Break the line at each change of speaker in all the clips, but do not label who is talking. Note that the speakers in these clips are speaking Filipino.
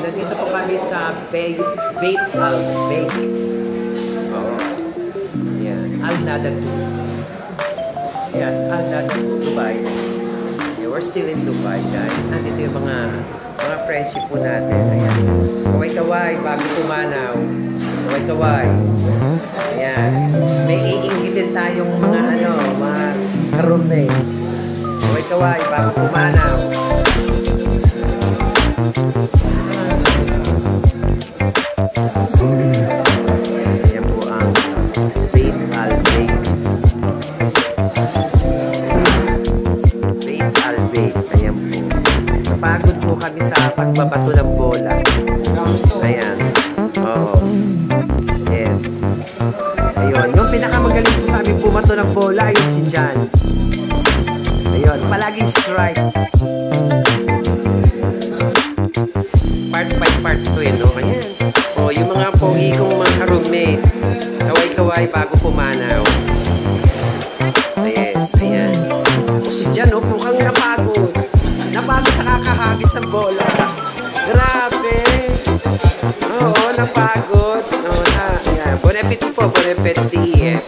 nandito po kami sa Bait Al Bake. Oo. Yan. Al Nada 2. Yes, Al Nada 2, Dubai. Yeah, we're still in Dubai, guys. Nandito yung mga friendship po natin. Ayan. Kaway-kaway, bago pumanaw. Kaway-kaway. Ayan. May iingitin tayong mga karume. Kaway-kaway, bago pumanaw. Ayan po ang Bait Al Bake. Bait Al Bake. Ayan po. Napagod po kami sa pagbabato ng bola. Ayan. Oo. Yes. Ayun. Yung pinakamagaling po sa amin pumato ng bola ay si Jan. Ayun. Palaging strike. Part by part to no? Ayan. O, yung mga pogi kong mga karume. Kaway-kaway bago pumanaw. Yes. Ayan. O, si Jan, mukhang napagod. Napagod sa kakahagis ng bola. Grabe. Oo, napagod. Ayan. Bon appetit po. Bon appetit.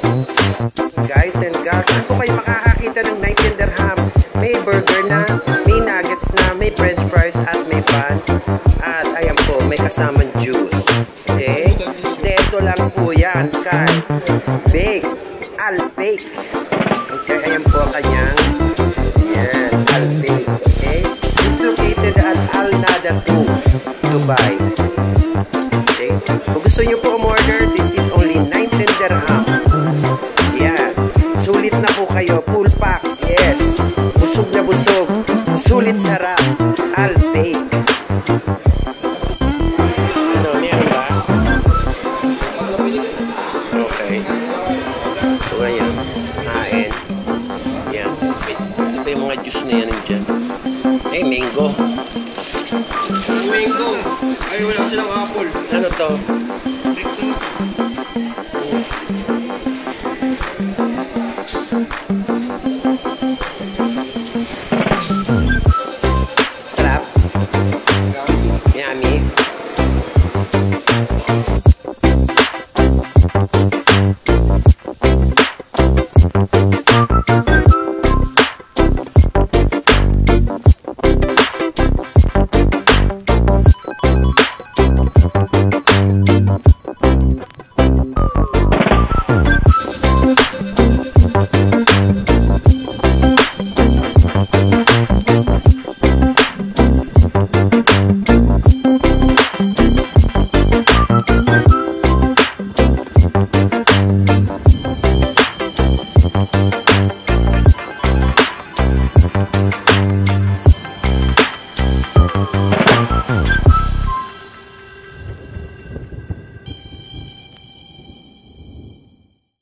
Guys and girls, saan po kayo makakakita ng 19 dirham? May burger na, may nuggets na, may french fries at may buns. At ayan po, may kasamang juice. Okay? Dito lang po yan kay Bait Al Bake. Okay, ayan po ang kanyang Al Bake. Okay? It's located at Al Nada 2, Dubai. Okay? Kung gusto nyo po umorder, this is only 19 dirham. Yan. Sulit na po kayo. Full pack. Yes. Busog na busog. Sulit sarap. Al Bake. Ano, meron ba? Okay. So, ngayon. Kain. Yan. Ito pa yung mga juice na yan dyan. Eh, mango.
Mango. Ay, wala silang apple.
Ano to?